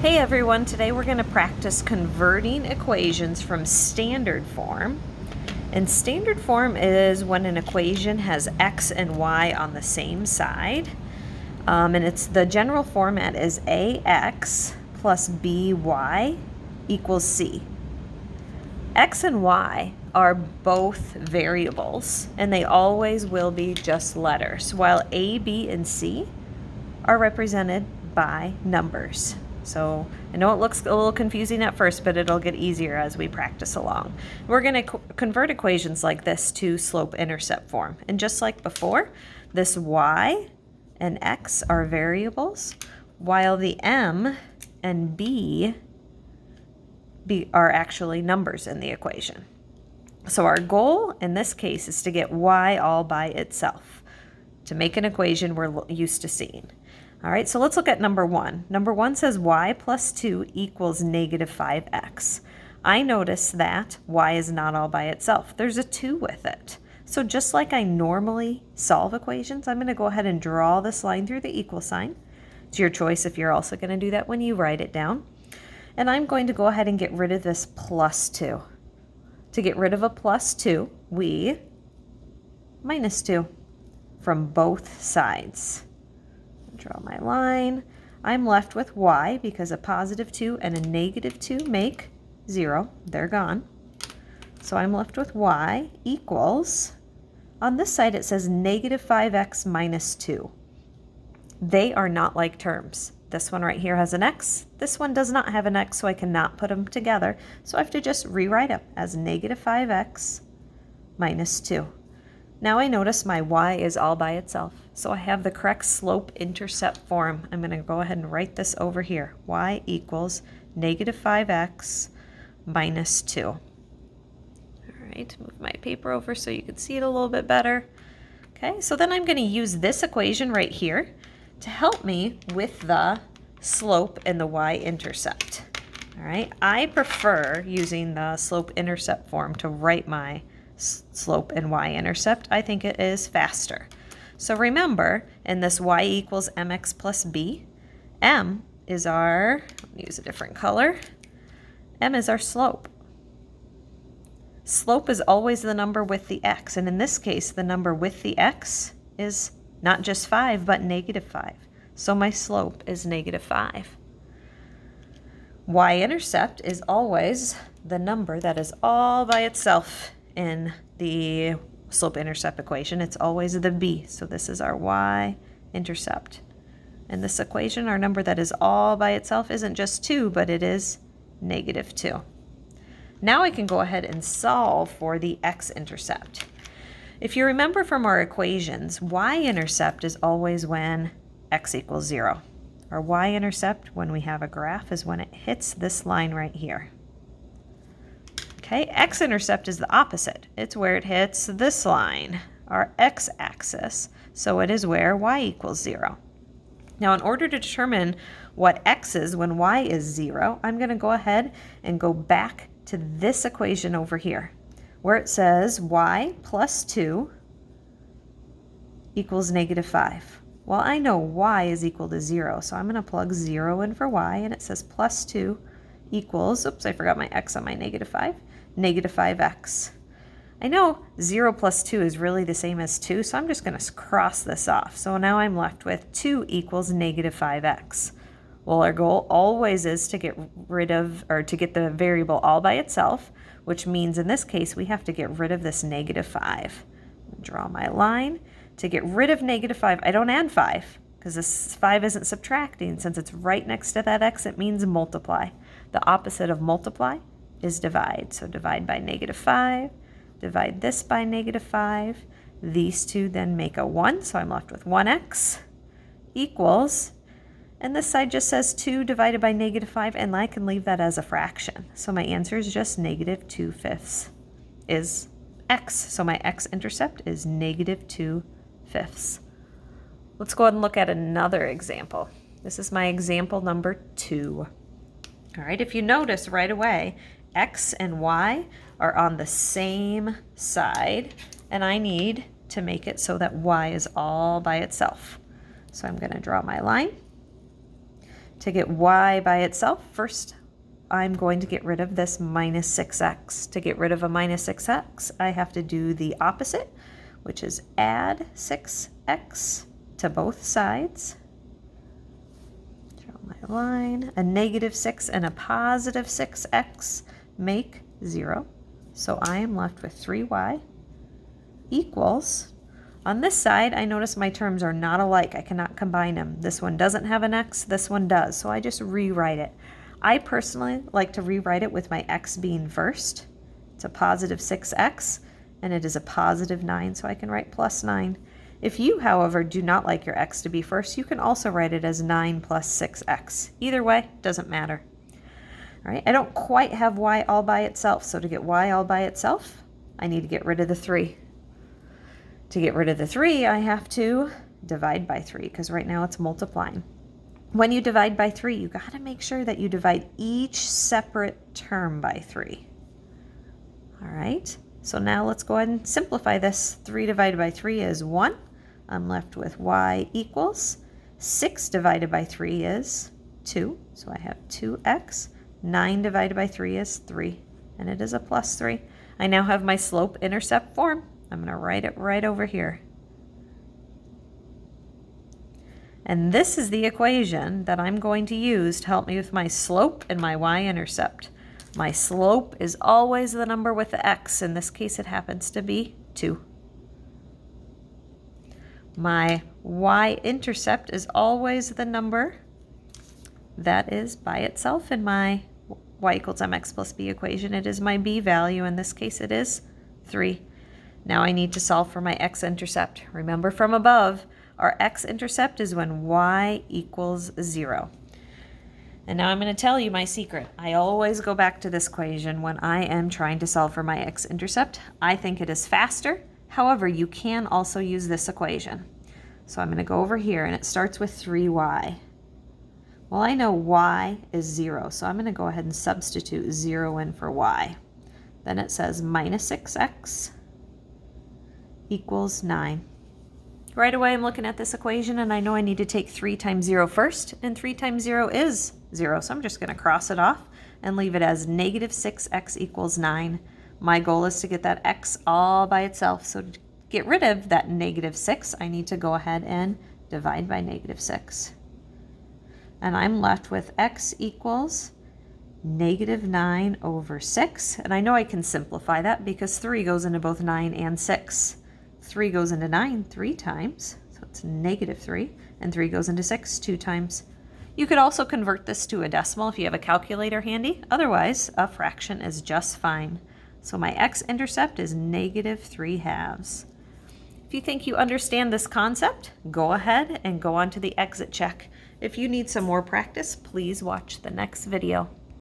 Hey everyone, today we're going to practice converting equations from standard form. And standard form is when an equation has x and y on the same side. And it's the general format is ax plus by equals c. X and y are both variables, and they always will be just letters, while a, b, and c are represented by numbers. So I know it looks a little confusing at first, but it'll get easier as we practice along. We're going to convert equations like this to slope-intercept form. And just like before, this y and x are variables, while the m and b are actually numbers in the equation. So our goal in this case is to get y all by itself, to make an equation we're used to seeing. All right, so let's look at number one. Number one says y plus 2 equals negative 5x. I notice that y is not all by itself. There's a 2 with it. So just like I normally solve equations, I'm going to go ahead and draw this line through the equal sign. It's your choice if you're also going to do that when you write it down. And I'm going to go ahead and get rid of this plus 2. To get rid of a plus 2, we minus 2 from both sides. Draw my line. I'm left with y because a positive 2 and a negative 2 make 0. They're gone. So I'm left with y equals, on this side it says negative 5x minus 2. They are not like terms. This one right here has an x. This one does not have an x, so I cannot put them together. So I have to just rewrite them as negative 5x minus 2. Now I notice my y is all by itself, so I have the correct slope-intercept form. I'm going to go ahead and write this over here. Y equals negative 5x minus 2. All right, move my paper over so you can see it a little bit better. Okay, so then I'm going to use this equation right here to help me with the slope and the y-intercept. All right, I prefer using the slope-intercept form to write my slope and y-intercept. I think it is faster. So remember, in this y equals mx plus b, m is our, let me use a different color, m is our slope. Slope is always the number with the x, and in this case, the number with the x is not just 5, but negative 5. So my slope is negative 5. Y-intercept is always the number that is all by itself in the slope-intercept equation. It's always the b. So this is our y-intercept. In this equation, our number that is all by itself isn't just 2, but it is negative 2. Now I can go ahead and solve for the x-intercept. If you remember from our equations, y-intercept is always when x equals 0. Our y-intercept, when we have a graph, is when it hits this line right here. Okay, x-intercept is the opposite. It's where it hits this line, our x-axis. So it is where y equals 0. Now, in order to determine what x is when y is 0, I'm going to go ahead and go back to this equation over here, where it says y plus 2 equals negative 5. Well, I know y is equal to 0, so I'm going to plug 0 in for y, and it says plus 2 equals, oops, I forgot my x on my negative 5, negative 5x. I know 0 plus 2 is really the same as 2, so I'm just going to cross this off. So now I'm left with 2 equals negative 5x. Well, our goal always is to get rid of, or to get the variable all by itself, which means in this case we have to get rid of this negative 5. Draw my line. To get rid of negative 5, I don't add 5, because this 5 isn't subtracting. Since it's right next to that x, it means multiply. The opposite of multiply is divide. So divide by negative 5, divide this by negative 5. These two then make a 1, so I'm left with 1x equals, and this side just says 2 divided by negative 5, and I can leave that as a fraction. So my answer is just negative 2/5 is x. So my x-intercept is negative 2/5. Let's go ahead and look at another example. This is my example number 2. All right, if you notice right away, x and y are on the same side, and I need to make it so that y is all by itself. So I'm going to draw my line. To get y by itself, first I'm going to get rid of this minus 6x. To get rid of a minus 6x, I have to do the opposite, which is add 6x to both sides. Draw my line. A negative 6 and a positive 6x make 0. So I am left with 3y equals, on this side, I notice my terms are not alike. I cannot combine them. This one doesn't have an x, this one does. So I just rewrite it. I personally like to rewrite it with my x being first. It's a positive 6x, and it is a positive 9, so I can write plus 9. If you, however, do not like your x to be first, you can also write it as 9 plus 6x. Either way, doesn't matter. All right, I don't quite have y all by itself, so to get y all by itself, I need to get rid of the 3. To get rid of the 3, I have to divide by 3, because right now it's multiplying. When you divide by 3, you got to make sure that you divide each separate term by 3. All right, so now let's go ahead and simplify this. 3 divided by 3 is 1. I'm left with y equals 6 divided by 3 is 2, so I have 2x. 9 divided by 3 is 3, and it is a plus 3. I now have my slope-intercept form. I'm going to write it right over here. And this is the equation that I'm going to use to help me with my slope and my y-intercept. My slope is always the number with the x. In this case, it happens to be 2. My y-intercept is always the number that is by itself in my y equals mx plus b equation. It is my b value. In this case, it is 3. Now I need to solve for my x-intercept. Remember from above, our x-intercept is when y equals 0. And now I'm going to tell you my secret. I always go back to this equation when I am trying to solve for my x-intercept. I think it is faster. However, you can also use this equation. So I'm going to go over here, and it starts with 3y. Well, I know y is 0, so I'm going to go ahead and substitute 0 in for y. Then it says minus 6x equals 9. Right away, I'm looking at this equation, and I know I need to take 3 times 0 first, and 3 times 0 is 0, so I'm just going to cross it off and leave it as negative 6x equals 9. My goal is to get that x all by itself, so to get rid of that negative 6, I need to go ahead and divide by negative 6. And I'm left with x equals negative 9 over 6, and I know I can simplify that because 3 goes into both 9 and 6. 3 goes into 9 3 times, so it's negative 3, and 3 goes into 6 2 times. You could also convert this to a decimal if you have a calculator handy. Otherwise, a fraction is just fine. So my x-intercept is negative 3/2. If you think you understand this concept, go ahead and go on to the exit check. If you need some more practice, please watch the next video.